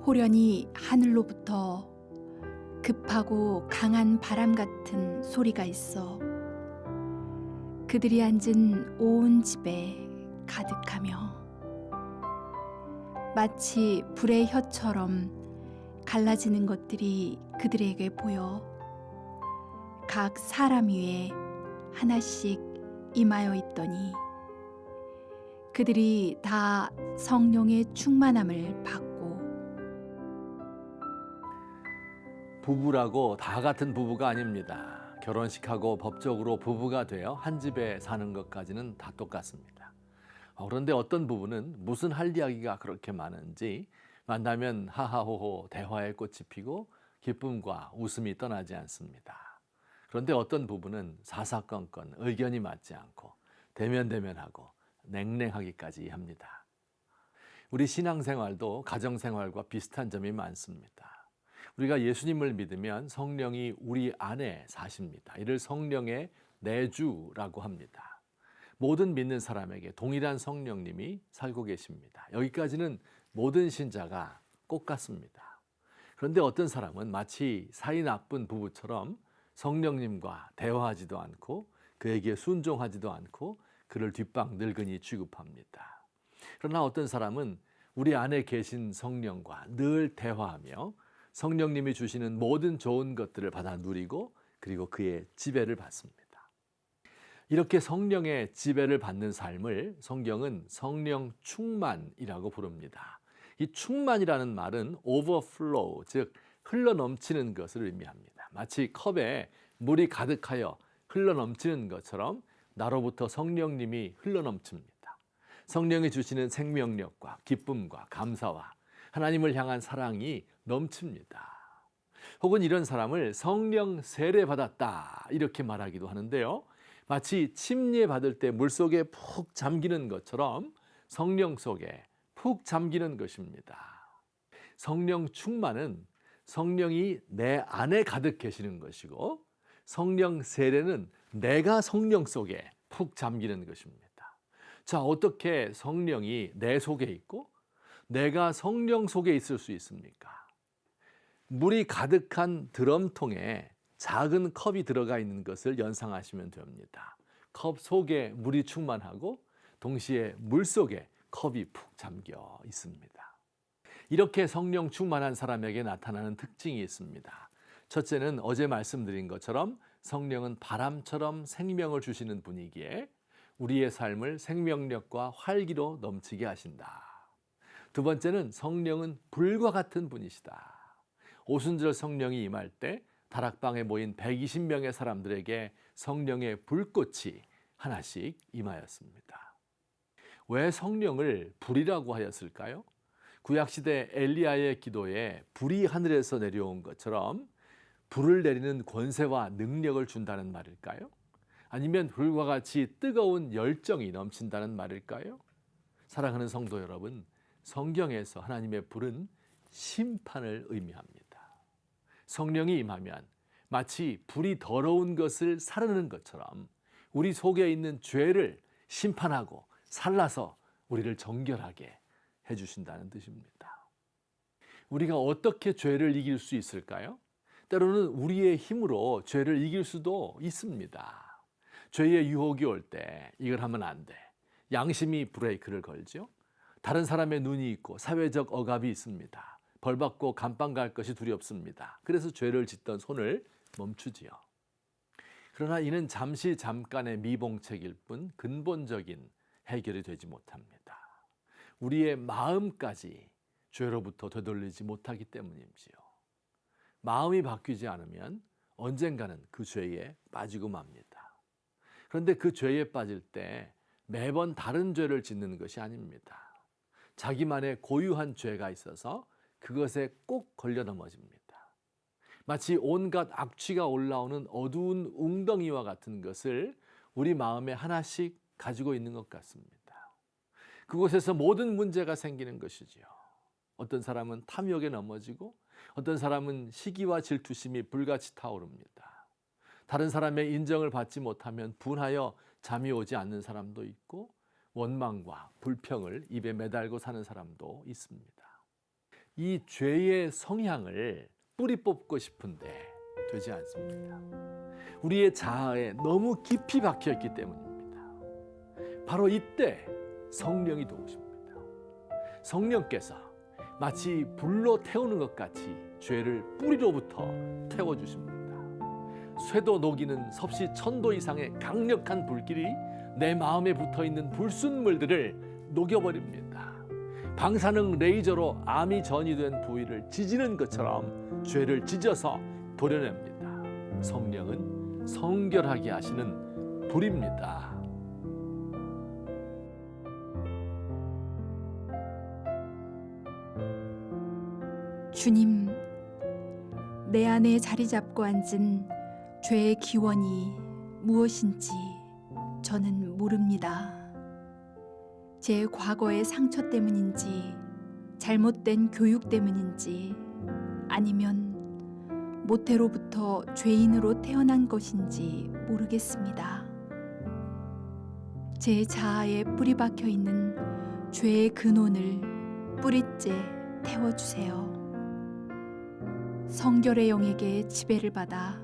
호련히 하늘로부터 급하고 강한 바람 같은 소리가 있어 그들이 앉은 온 집에 가득하며 마치 불의 혀처럼 갈라지는 것들이 그들에게 보여 각 사람 위에 하나씩 임하여 있더니 그들이 다 성령의 충만함을 받고 부부라고 다 같은 부부가 아닙니다. 결혼식하고 법적으로 부부가 되어 한 집에 사는 것까지는 다 똑같습니다. 그런데 어떤 부부는 무슨 할 이야기가 그렇게 많은지 만나면 하하호호 대화의 꽃이 피고 기쁨과 웃음이 떠나지 않습니다. 그런데 어떤 부부는 사사건건 의견이 맞지 않고 대면대면하고 냉랭하기까지 합니다. 우리 신앙생활도 가정생활과 비슷한 점이 많습니다. 우리가 예수님을 믿으면 성령이 우리 안에 사십니다. 이를 성령의 내주라고 합니다. 모든 믿는 사람에게 동일한 성령님이 살고 계십니다. 여기까지는 모든 신자가 꼭 같습니다. 그런데 어떤 사람은 마치 사이 나쁜 부부처럼 성령님과 대화하지도 않고 그에게 순종하지도 않고 그를 뒷방 늙은이 취급합니다. 그러나 어떤 사람은 우리 안에 계신 성령과 늘 대화하며 성령님이 주시는 모든 좋은 것들을 받아 누리고 그리고 그의 지배를 받습니다. 이렇게 성령의 지배를 받는 삶을 성경은 성령 충만이라고 부릅니다. 이 충만이라는 말은 overflow, 즉 흘러넘치는 것을 의미합니다. 마치 컵에 물이 가득하여 흘러넘치는 것처럼 나로부터 성령님이 흘러넘칩니다. 성령이 주시는 생명력과 기쁨과 감사와 하나님을 향한 사랑이 넘칩니다. 혹은 이런 사람을 성령 세례 받았다 이렇게 말하기도 하는데요. 마치 침례 받을 때 물속에 푹 잠기는 것처럼 성령 속에 푹 잠기는 것입니다. 성령 충만은 성령이 내 안에 가득 계시는 것이고 성령 세례는 내가 성령 속에 푹 잠기는 것입니다. 자, 어떻게 성령이 내 속에 있고 내가 성령 속에 있을 수 있습니까? 물이 가득한 드럼통에 작은 컵이 들어가 있는 것을 연상하시면 됩니다. 컵 속에 물이 충만하고 동시에 물 속에 컵이 푹 잠겨 있습니다. 이렇게 성령 충만한 사람에게 나타나는 특징이 있습니다. 첫째는 어제 말씀드린 것처럼 성령은 바람처럼 생명을 주시는 분이기에 우리의 삶을 생명력과 활기로 넘치게 하신다. 두 번째는 성령은 불과 같은 분이시다. 오순절 성령이 임할 때 다락방에 모인 120명의 사람들에게 성령의 불꽃이 하나씩 임하였습니다. 왜 성령을 불이라고 하였을까요? 구약시대 엘리야의 기도에 불이 하늘에서 내려온 것처럼 불을 내리는 권세와 능력을 준다는 말일까요? 아니면 불과 같이 뜨거운 열정이 넘친다는 말일까요? 사랑하는 성도 여러분, 성경에서 하나님의 불은 심판을 의미합니다. 성령이 임하면 마치 불이 더러운 것을 사르는 것처럼 우리 속에 있는 죄를 심판하고 살라서 우리를 정결하게 해주신다는 뜻입니다. 우리가 어떻게 죄를 이길 수 있을까요? 때로는 우리의 힘으로 죄를 이길 수도 있습니다. 죄의 유혹이 올 때 이걸 하면 안 돼. 양심이 브레이크를 걸죠. 다른 사람의 눈이 있고 사회적 억압이 있습니다. 벌받고 감방 갈 것이 두렵습니다. 그래서 죄를 짓던 손을 멈추지요. 그러나 이는 잠깐의 미봉책일 뿐 근본적인 해결이 되지 못합니다. 우리의 마음까지 죄로부터 되돌리지 못하기 때문이지요. 마음이 바뀌지 않으면 언젠가는 그 죄에 빠지고 맙니다. 그런데 그 죄에 빠질 때 매번 다른 죄를 짓는 것이 아닙니다. 자기만의 고유한 죄가 있어서 그것에 꼭 걸려 넘어집니다. 마치 온갖 악취가 올라오는 어두운 웅덩이와 같은 것을 우리 마음에 하나씩 가지고 있는 것 같습니다. 그곳에서 모든 문제가 생기는 것이지요. 어떤 사람은 탐욕에 넘어지고 어떤 사람은 시기와 질투심이 불같이 타오릅니다. 다른 사람의 인정을 받지 못하면 분하여 잠이 오지 않는 사람도 있고 원망과 불평을 입에 매달고 사는 사람도 있습니다. 이 죄의 성향을 뿌리 뽑고 싶은데 되지 않습니다. 우리의 자아에 너무 깊이 박혀 있기 때문입니다. 바로 이때 성령이 도우십니다. 성령께서 마치 불로 태우는 것 같이 죄를 뿌리로부터 태워주십니다. 쇠도 녹이는 섭씨 1000도 이상의 강력한 불길이 내 마음에 붙어있는 불순물들을 녹여버립니다. 방사능 레이저로 암이 전이된 부위를 지지는 것처럼 죄를 찢어서 도려냅니다. 성령은 성결하게 하시는 불입니다. 주님, 내 안에 자리 잡고 앉은 죄의 기원이 무엇인지 저는 모릅니다. 제 과거의 상처 때문인지, 잘못된 교육 때문인지, 아니면 모태로부터 죄인으로 태어난 것인지 모르겠습니다. 제 자아에 뿌리 박혀 있는 죄의 근원을 뿌리째 태워주세요. 성결의 영에게 지배를 받아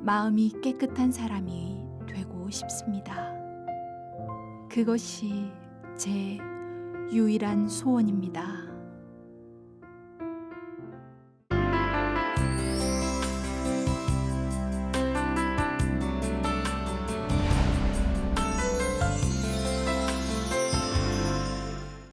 마음이 깨끗한 사람이 되고 싶습니다. 그것이 제 유일한 소원입니다.